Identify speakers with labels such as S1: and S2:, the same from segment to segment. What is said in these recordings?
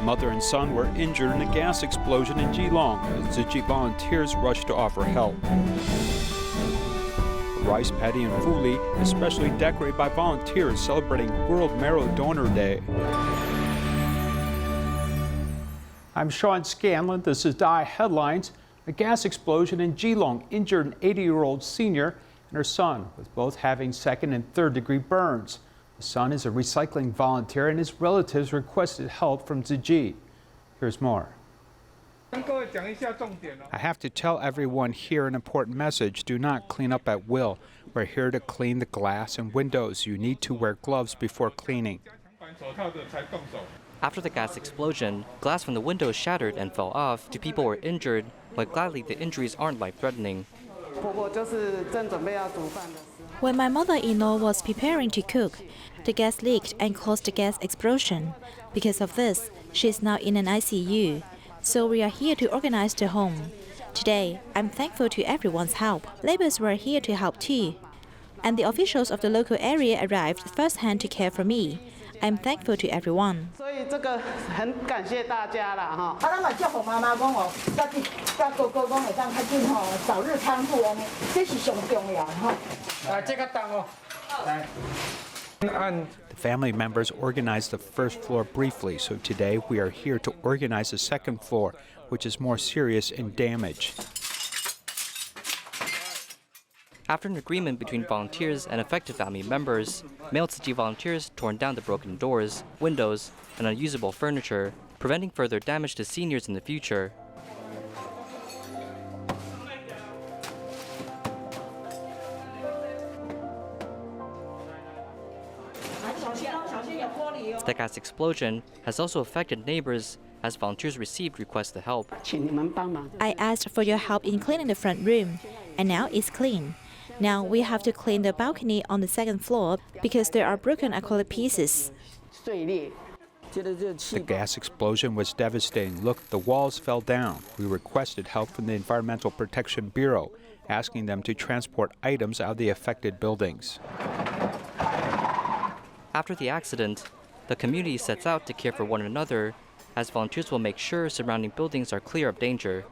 S1: mother and son were injured in a gas explosion in Geelong as Tzu Chi volunteers rushed to offer help. The rice paddy in Hualien is especially decorated by volunteers celebrating World Marrow Donor Day. I'm Sean Scanlon. This is Dai Headlines. A gas explosion in Geelong injured an 80-year-old senior and her son, with both having second and third-degree burns. The son is a recycling volunteer and his relatives requested help from Digi. Here's more. I have to tell everyone here an important message. Do not clean up at will. We're here to clean the glass and windows. You need to wear gloves before cleaning.
S2: After the gas explosion, glass from the windows shattered and fell off. Two people were injured, but gladly the injuries aren't life-threatening.
S3: When my mother-in-law was preparing to cook, the gas leaked and caused a gas explosion. Because of this, she is now in an ICU. So we are here to organize the home. Today, I'm thankful to everyone's help. Neighbors were here to help too. And the officials of the local area arrived firsthand to care for me. I'm thankful to everyone.
S1: The family members organized the first floor briefly, so today we are here to organize the second floor, which is more serious in damage.
S2: After an agreement between volunteers and affected family members, male Tzu Chi volunteers torn down the broken doors, windows, and unusable furniture, preventing further damage to seniors in the future. The gas explosion has also affected neighbors as volunteers received requests to help.
S3: I asked for your help in cleaning the front room, and now it's clean. Now we have to clean the balcony on the second floor because there are broken acrylic pieces.
S1: The gas explosion was devastating. Look, the walls fell down. We requested help from the Environmental Protection Bureau, asking them to transport items out of the affected buildings.
S2: After the accident, the community sets out to care for one another, as volunteers will make sure surrounding buildings are clear of danger.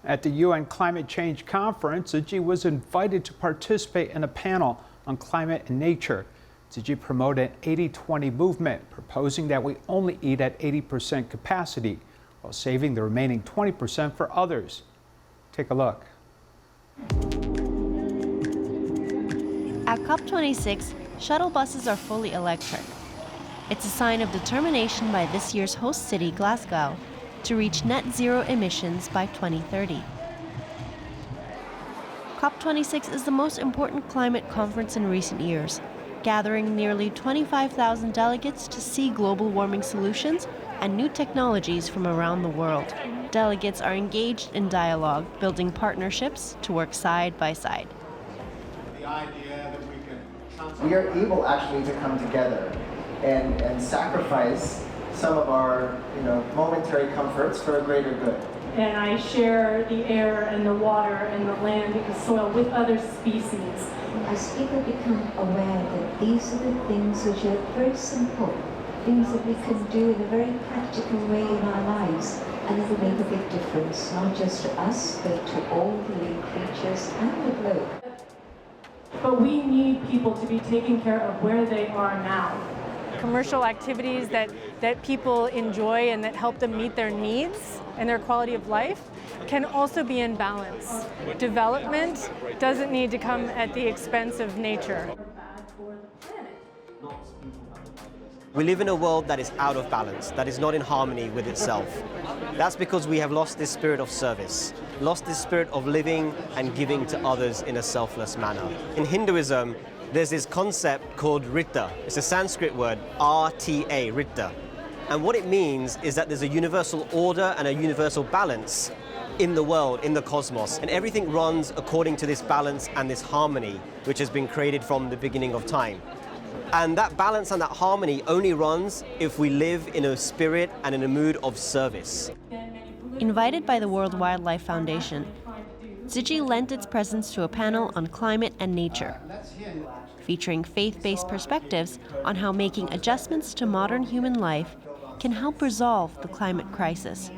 S1: At the UN Climate Change Conference, Digi was invited to participate in a panel on climate and nature. Digi promoted an 80-20 movement, proposing that we only eat at 80% capacity, while saving the remaining 20% for others. Take a look.
S4: At COP26, shuttle buses are fully electric. It's a sign of determination by this year's host city, Glasgow, to reach net zero emissions by 2030. COP26 is the most important climate conference in recent years, gathering nearly 25,000 delegates to see global warming solutions and new technologies from around the world. Delegates are engaged in dialogue, building partnerships to work side by side.
S5: The idea that we are able actually to come together and sacrifice some of our momentary comforts for a greater good.
S6: And I share the air and the water and the land and the soil with other species.
S7: As people become aware that these are the things which are very simple, things that we can do in a very practical way in our lives, and it will make a big difference, not just to us, but to all the living creatures and the globe.
S6: But we need people to be taken care of where they are now.
S8: Commercial activities that people enjoy and that help them meet their needs and their quality of life can also be in balance. Development doesn't need to come at the expense of nature.
S9: We live in a world that is out of balance, that is not in harmony with itself. That's because we have lost this spirit of service, lost this spirit of living and giving to others in a selfless manner. In Hinduism, there's this concept called Ritta. It's a Sanskrit word, R-T-A, Ritta. And what it means is that there's a universal order and a universal balance in the world, in the cosmos. And everything runs according to this balance and this harmony, which has been created from the beginning of time. And that balance and that harmony only runs if we live in a spirit and in a mood of service.
S4: Invited by the World Wildlife Foundation, Tzu Chi lent its presence to a panel on climate and nature, featuring faith-based perspectives on how making adjustments to modern human life can help resolve the climate crisis.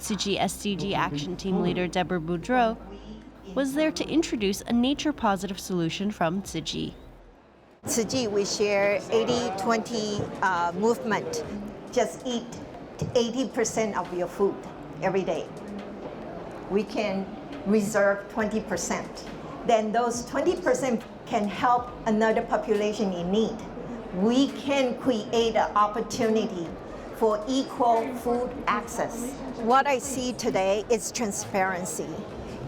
S4: Tzu Chi SDG Action Team Leader Deborah Boudreau was there to introduce a nature-positive solution from Tzu Chi.
S10: Tzu Chi, we share 80-20 movement. Just eat 80% of your food every day. We can reserve 20%. Then those 20% can help another population in need. We can create an opportunity for equal food access. What I see today is transparency.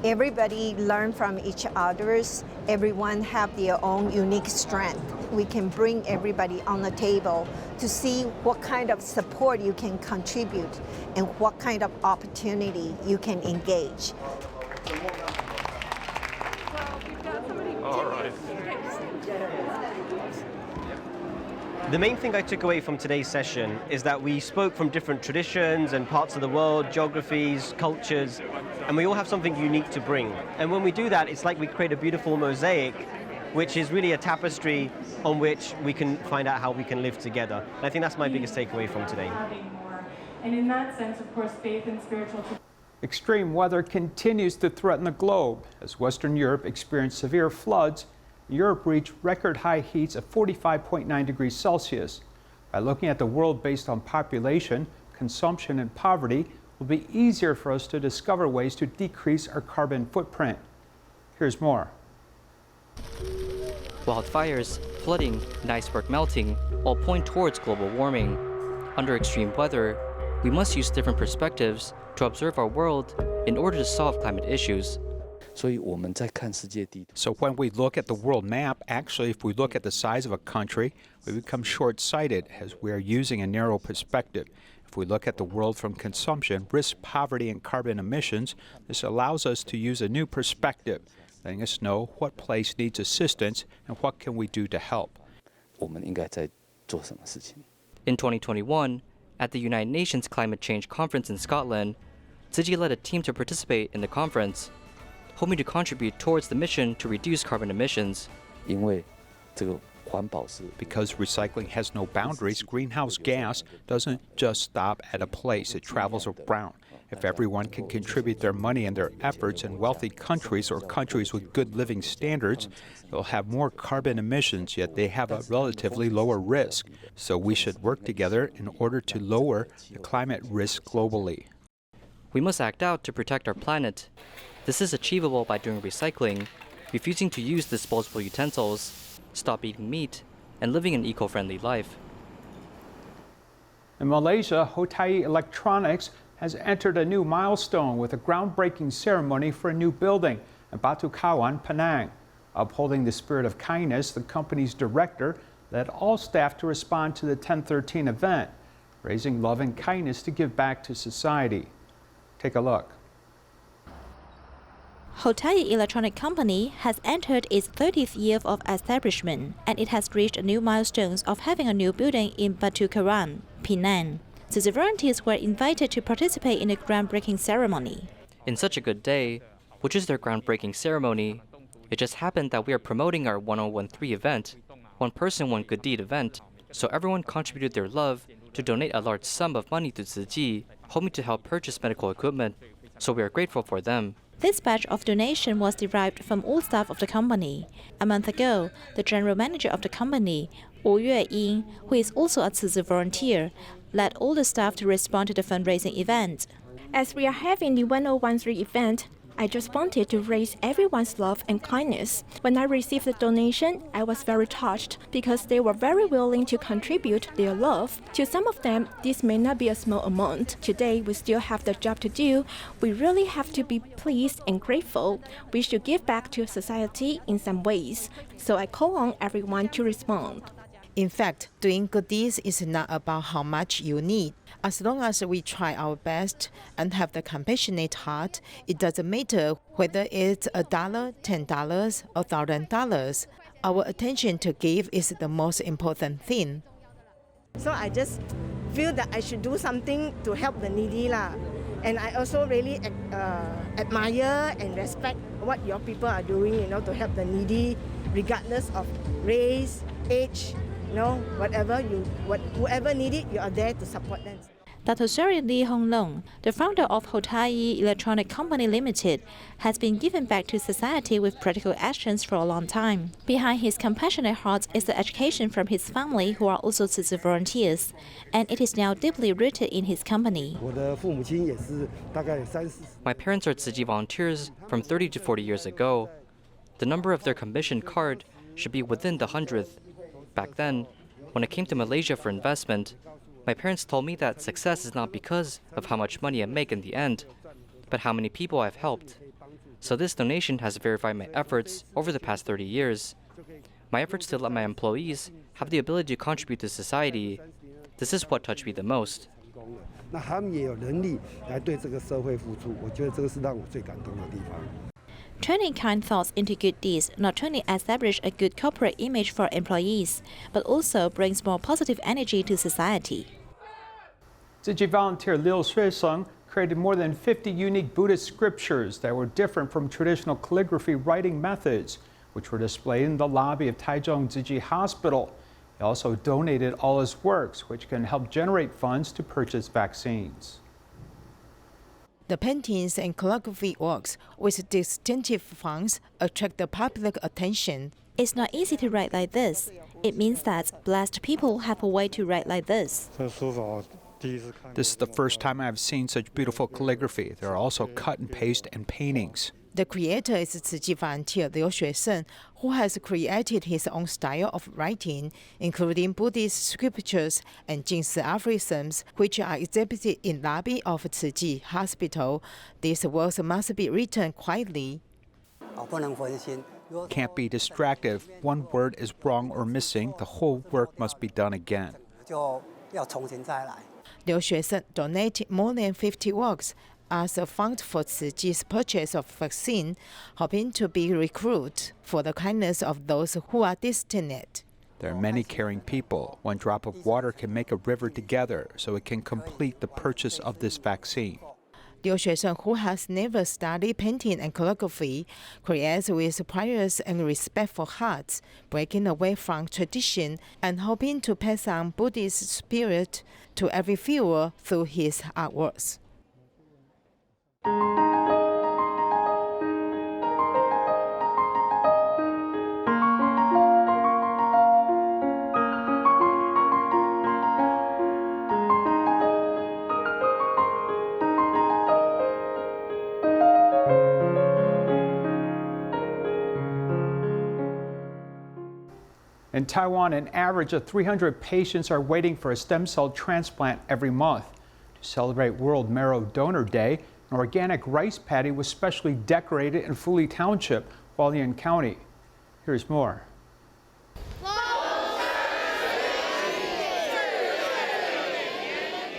S10: Everybody learn from each other's. Everyone have their own unique strength. We can bring everybody on the table to see what kind of support you can contribute and what kind of opportunity you can engage.
S9: All right. The main thing I took away from today's session is that we spoke from different traditions and parts of the world, geographies, cultures, and we all have something unique to bring. And when we do that, it's like we create a beautiful mosaic, which is really a tapestry on which we can find out how we can live together. And I think that's my biggest takeaway from today.
S6: And in that sense, of course, faith and spiritual.
S1: Extreme weather continues to threaten the globe as Western Europe experienced severe floods. Europe reached record high heats of 45.9 degrees Celsius. By looking at the world based on population, consumption, and poverty, it will be easier for us to discover ways to decrease our carbon footprint. Here's more.
S2: Wildfires, flooding, and iceberg melting all point towards global warming. Under extreme weather, we must use different perspectives to observe our world in order to solve climate issues.
S1: So when we look at the world map, actually, if we look at the size of a country, we become short-sighted as we are using a narrow perspective. If we look at the world from consumption, risk, poverty, and carbon emissions, this allows us to use a new perspective, letting us know what place needs assistance and what can we do to help.
S2: In 2021, at the United Nations Climate Change Conference in Scotland, Tzu Chi led a team to participate in the conference, hoping to contribute towards the mission to reduce carbon emissions.
S1: Because recycling has no boundaries, greenhouse gas doesn't just stop at a place, it travels around. If everyone can contribute their money and their efforts in wealthy countries or countries with good living standards, they'll have more carbon emissions, yet they have a relatively lower risk. So we should work together in order to lower the climate risk globally.
S2: We must act out to protect our planet. This is achievable by doing recycling, refusing to use disposable utensils, stop eating meat, and living an eco-friendly life.
S1: In Malaysia, Hotai Electronics has entered a new milestone with a groundbreaking ceremony for a new building in Batu Kawan, Penang. Upholding the spirit of kindness, the company's director led all staff to respond to the 1013 event, raising love and kindness to give back to society. Take a look.
S3: Hotai Electronics Company has entered its 30th year of establishment, and it has reached new milestones of having a new building in Batu Kawan, Penang. The volunteers were invited to participate in the groundbreaking ceremony.
S2: In such a good day, which is their groundbreaking ceremony, it just happened that we are promoting our 1013 event, One Person, One Good Deed event, so everyone contributed their love to donate a large sum of money to Tzu Chi, hoping to help purchase medical equipment, so we are grateful for them.
S3: This batch of donation was derived from all staff of the company. A month ago, the general manager of the company, Wu Yueying, who is also a Tzu Chi volunteer, led all the staff to respond to the fundraising event.
S11: As we are having the 1013 event, I just wanted to raise everyone's love and kindness. When I received the donation, I was very touched because they were very willing to contribute their love. To some of them, this may not be a small amount. Today, we still have the job to do. We really have to be pleased and grateful. We should give back to society in some ways. So I call on everyone to respond.
S12: In fact, doing good deeds is not about how much you need. As long as we try our best and have the compassionate heart, it doesn't matter whether it's $1, $10, or $1,000. Our attention to give is the most important thing.
S13: So I just feel that I should do something to help the needy lah. And I also really admire and respect what your people are doing, to help the needy, regardless of race, age, whoever need it, you are there to support them.
S3: Dr. Sherry Lee Hong Long, the founder of Hotai Electronics Company Limited, has been giving back to society with practical actions for a long time. Behind his compassionate heart is the education from his family, who are also Tzu Chi volunteers, and it is now deeply rooted in his company.
S2: My parents are Tzu Chi volunteers from 30 to 40 years ago. The number of their commission card should be within the 100th. Back then, when I came to Malaysia for investment, my parents told me that success is not because of how much money I make in the end, but how many people I've helped. So this donation has verified my efforts over the past 30 years. My efforts to let my employees have the ability to contribute to society, this is what touched me the most.
S3: Turning kind thoughts into good deeds not only establishes a good corporate image for employees, but also brings more positive energy to society.
S1: Tzu Chi volunteer Liu Shui-sung created more than 50 unique Buddhist scriptures that were different from traditional calligraphy writing methods, which were displayed in the lobby of Taichung Tzu Chi Hospital. He also donated all his works, which can help generate funds to purchase vaccines.
S12: The paintings and calligraphy works with distinctive fonts attract the public attention.
S3: It's not easy to write like this. It means that blessed people have a way to write like this.
S1: This is the first time I've seen such beautiful calligraphy. There are also cut and paste and paintings.
S12: The creator is Tzu Chi volunteer Liu Shui-sung, who has created his own style of writing, including Buddhist scriptures and Jingsi aphorisms, which are exhibited in lobby of Tzu Chi Hospital. These works must be written quietly.
S1: Can't be distracted. If one word is wrong or missing, the whole work must be done again.
S12: Liu Shui-sung donated more than 50 works as a fund for Tzu Chi's purchase of vaccine, hoping to be recruited for the kindness of those who are destined.
S1: There are many caring people. One drop of water can make a river together, so it can complete the purchase of this vaccine.
S12: Liu Shui-sung, who has never studied painting and calligraphy, creates with pious and respectful hearts, breaking away from tradition and hoping to pass on Buddhist spirit to every viewer through his artworks.
S1: In Taiwan, an average of 300 patients are waiting for a stem cell transplant every month. To celebrate World Marrow Donor Day, an organic rice paddy was specially decorated in Hualien Township, Hualien County. Here's more.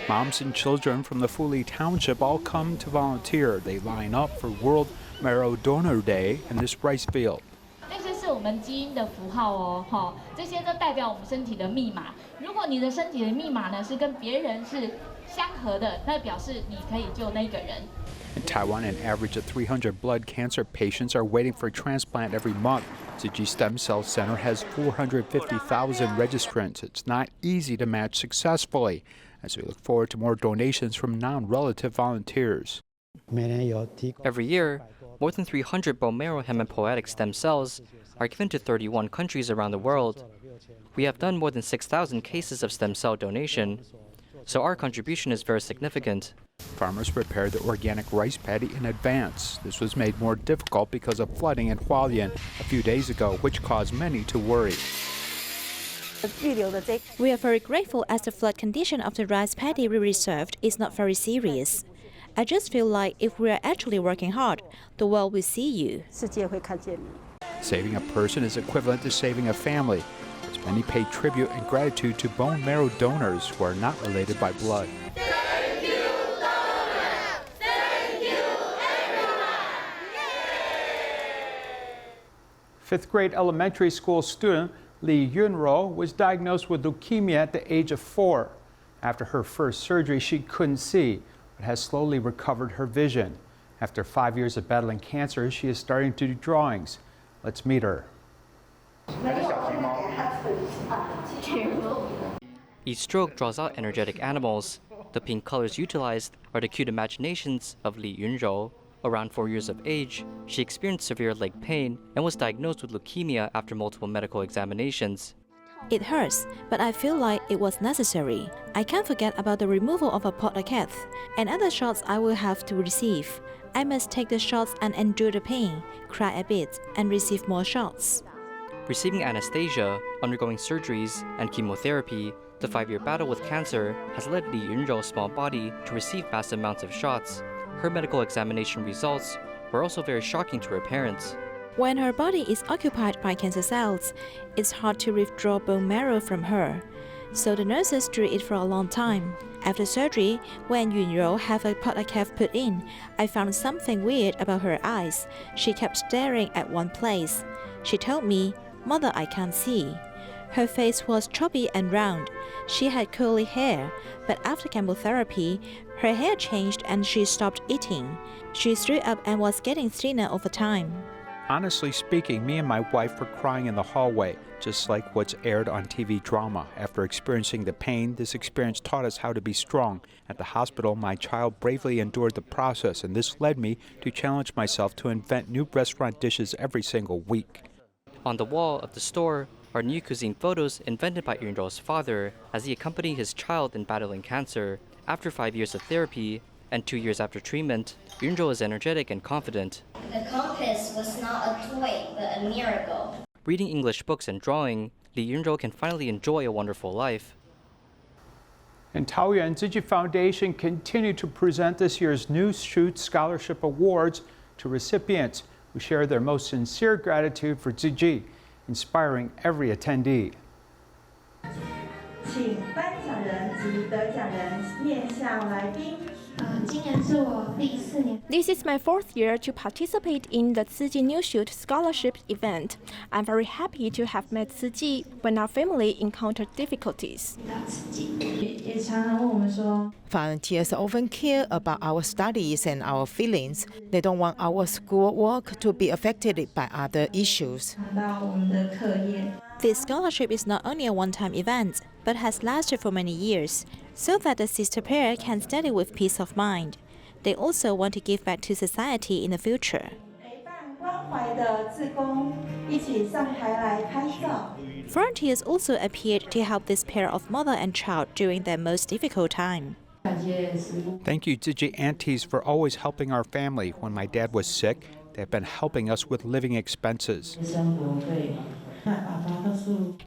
S1: Moms and children from the Hualien Township all come to volunteer. They line up for World Marrow Donor Day in this rice field.
S14: 是我们基因的符号哦，这些都代表我们身体的密码。如果你的身体的密码呢是跟别人是相合的，那表示你可以救那个人。
S1: In Taiwan, an average of 300 blood cancer patients are waiting for a transplant every month. Digi Stem Cell Center has 450,000 registrants. It's not easy to match successfully, as we look forward to more donations from non-relative volunteers.
S2: Every year, more than 300 bone marrow hematopoietic stem cells are given to 31 countries around the world. We have done more than 6,000 cases of stem cell donation, so our contribution is very significant.
S1: Farmers prepared the organic rice paddy in advance. This was made more difficult because of flooding in Hualien a few days ago, which caused many to worry.
S3: We are very grateful as the flood condition of the rice paddy we reserved is not very serious. I just feel like if we are actually working hard, the world will see you.
S1: Saving a person is equivalent to saving a family, as many pay tribute and gratitude to bone marrow donors who are not related by blood.
S15: Thank you, donor! Thank you, everyone!
S1: Fifth grade elementary school student Li Yunro was diagnosed with leukemia at the age of 4. After her first surgery, she couldn't see, but has slowly recovered her vision. After 5 years of battling cancer, she is starting to do drawings. Let's meet her.
S2: Each stroke draws out energetic animals. The pink colors utilized are the cute imaginations of Li Yunzhou. Around 4 years of age, she experienced severe leg pain and was diagnosed with leukemia after multiple medical examinations.
S3: It hurts, but I feel like it was necessary. I can't forget about the removal of a pot of cath and other shots I will have to receive. I must take the shots and endure the pain, cry a bit, and receive more shots.
S2: Receiving anesthesia, undergoing surgeries, and chemotherapy, the 5-year battle with cancer has led Li Yunzhou's small body to receive massive amounts of shots. Her medical examination results were also very shocking to her parents.
S3: When her body is occupied by cancer cells, it's hard to withdraw bone marrow from her. So the nurses drew it for a long time. After surgery, when Yunzhou had a pot of cath put in, I found something weird about her eyes. She kept staring at one place. She told me, "Mother, I can't see." Her face was choppy and round. She had curly hair, but after chemotherapy, her hair changed and she stopped eating. She threw up and was getting thinner over time.
S1: Honestly speaking, me and my wife were crying in the hallway, just like what's aired on TV drama. After experiencing the pain, this experience taught us how to be strong. At the hospital, my child bravely endured the process, and this led me to challenge myself to invent new restaurant dishes every single week.
S2: On the wall of the store are new cuisine photos invented by Yunzhou's father as he accompanied his child in battling cancer. After 5 years of therapy and 2 years after treatment, Yunzhou is energetic and confident.
S16: The compass was not a toy, but a miracle.
S2: Reading English books and drawing, Li Yunzhou can finally enjoy a wonderful life.
S1: In Taoyuan, Tzu Chi Foundation continued to present this year's New Shoot Scholarship Awards to recipients who share their most sincere gratitude for Tzu Chi, inspiring every attendee.
S17: 请颁奖人及得奖人面向来宾。
S11: 今年是我第4年。This is my 4th year to participate in the Tzu Chi New Shoot Scholarship event. I'm very happy to have met Tzu Chi when our family encountered difficulties.
S17: 也常常问我们说。
S12: Volunteers often care about our studies and our feelings. They don't want our schoolwork to be affected by other issues.
S17: 到我们的课业。
S3: This scholarship is not only a one-time event, but has lasted for many years, so that the sister pair can study with peace of mind. They also want to give back to society in the future.
S17: 陪伴关怀的志工一起上台来拍照。
S3: Volunteers also appeared to help this pair of mother and child during their most difficult time.
S1: Thank you, Digi aunties, for always helping our family. When my dad was sick, they've been helping us with living expenses.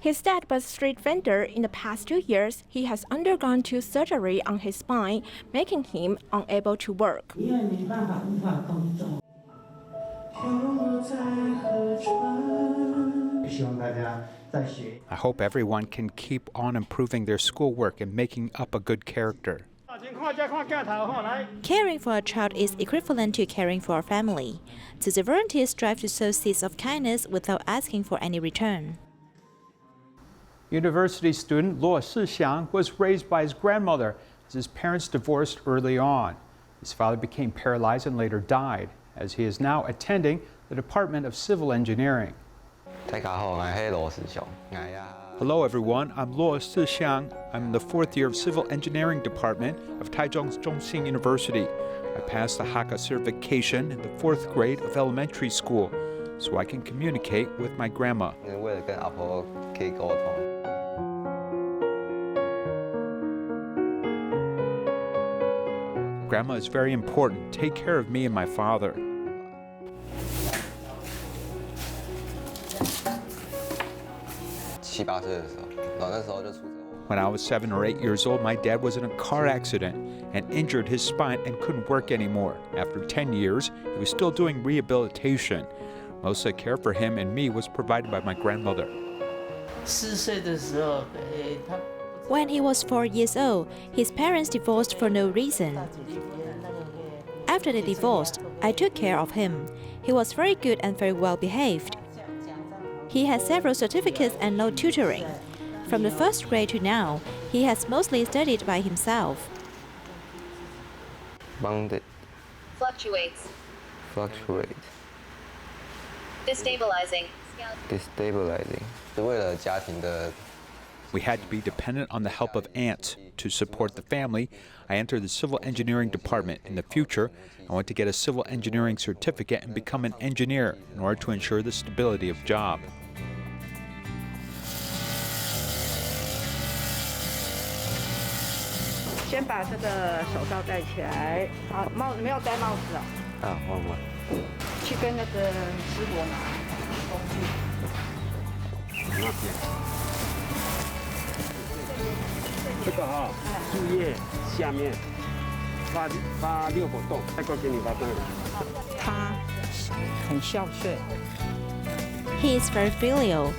S11: His dad was a street vendor. In the past 2 years, he has undergone 2 surgeries on his spine, making him unable to work.
S1: I hope everyone can keep on improving their schoolwork and making up a good character.
S3: Caring for a child is equivalent to caring for a family. So the volunteers strive to sow seeds of kindness without asking for any return.
S1: University student Luo Sixiang was raised by his grandmother as his parents divorced early on. His father became paralyzed and later died, as he is now attending the Department of Civil Engineering. Hello everyone, I'm Luo Sixiang. I'm in the 4th year of Civil Engineering Department of Taichung's Zhongxing University. I passed the Hakka certification in the 4th grade of elementary school, so I can communicate with my grandma. Grandma is very important. Take care of me and my father. When I was 7 or 8 years old, my dad was in a car accident and injured his spine and couldn't work anymore. After 10 years, he was still doing rehabilitation. Most of the care for him and me was provided by my grandmother.
S3: When he was 4 years old, his parents divorced for no reason. After they divorced, I took care of him. He was very good and very well behaved. He has several certificates and no tutoring. From the 1st grade to now, he has mostly studied by himself.
S18: Bounded.
S19: Fluctuates.
S18: Fluctuate.
S19: Destabilizing.
S18: Destabilizing.
S1: We had to be dependent on the help of aunts to support the family. I entered the civil engineering department. In the future, I want to get a civil engineering certificate and become an engineer in order to ensure the stability of job.
S18: 先把这个手套戴起来，好，帽子没有戴帽子哦。
S20: 啊，忘了。
S18: 去跟那个师傅拿工具。
S20: 那边。这个哈，树叶下面发6个洞，再过给你发洞。
S18: 他很孝顺。
S3: He is very filial.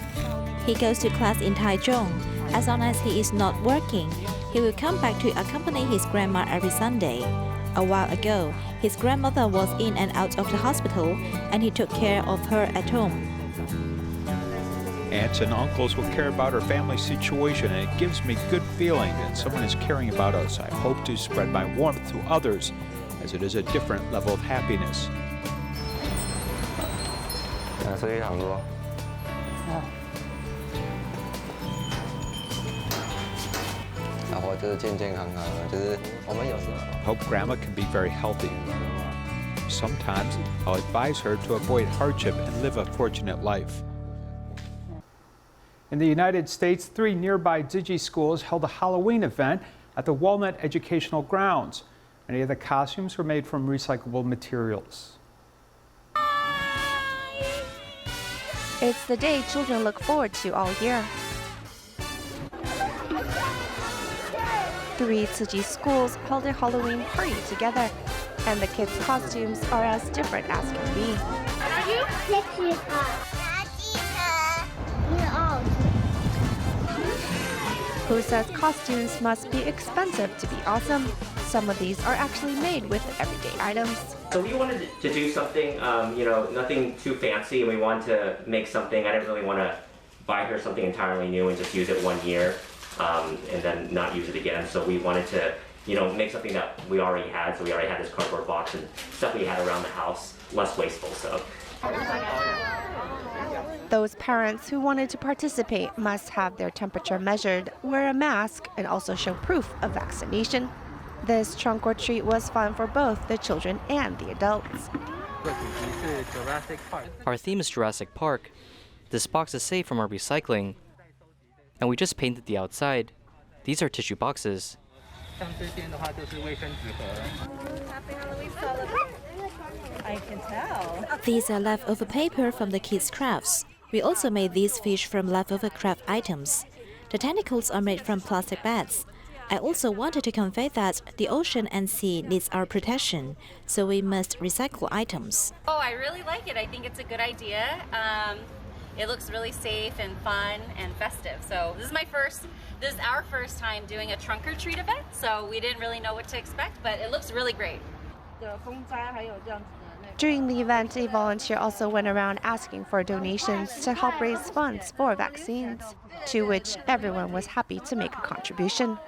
S3: He goes to class in Taiwan. As long as he is not working, he will come back to accompany his grandma every Sunday. A while ago, his grandmother was in and out of the hospital, and he took care of her at home.
S1: Aunts and uncles will care about our family situation, and it gives me good feeling that someone is caring about us. I hope to spread my warmth to others, as it is a different level of happiness.
S20: 所以想说，然后就是健健康康的，就是我们有时候
S1: Hope Grandma can be very healthy. Sometimes I'll advise her to avoid hardship and live a fortunate life. In the United States, 3 nearby Digi schools held a Halloween event at the Walnut Educational Grounds. Many of the costumes were made from recyclable materials.
S4: It's the day children look forward to all year. 3 Tzu Chi schools held a Halloween party together, and the kids' costumes are as different as can be.
S15: Are you?
S4: Who says costumes must be expensive to be awesome? Some of these are actually made with everyday items.
S21: So we wanted to do something, nothing too fancy, and we wanted to make something. I didn't really want to buy her something entirely new and just use it 1 year and then not use it again. So we wanted to, make something that we already had. So we already had this cardboard box and stuff we had around the house, less wasteful. So.
S4: Those parents who wanted to participate must have their temperature measured, wear a mask, and also show proof of vaccination. This trunk or treat was fun for both the children and the adults.
S2: Our theme is Jurassic Park. This box is safe from our recycling. And we just painted the outside. These are tissue boxes.
S3: I can tell. These are leftover paper from the kids' crafts. We also made these fish from leftover craft items. The tentacles are made from plastic bags. I also wanted to convey that the ocean and sea needs our protection, so we must recycle items.
S22: Oh, I really like it. I think it's a good idea. It looks really safe and fun and festive. So this is our first time doing a trunk or treat event, so we didn't really know what to expect, but it looks really great.
S4: During the event, a volunteer also went around asking for donations to help raise funds for vaccines, to which everyone was happy to make a contribution.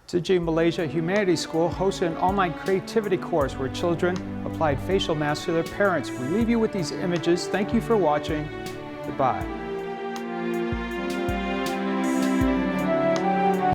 S1: Tzu Chi Malaysia Humanities School hosted an online creativity course where children applied facial masks to their parents. We leave you with these images. Thank you for watching. Goodbye.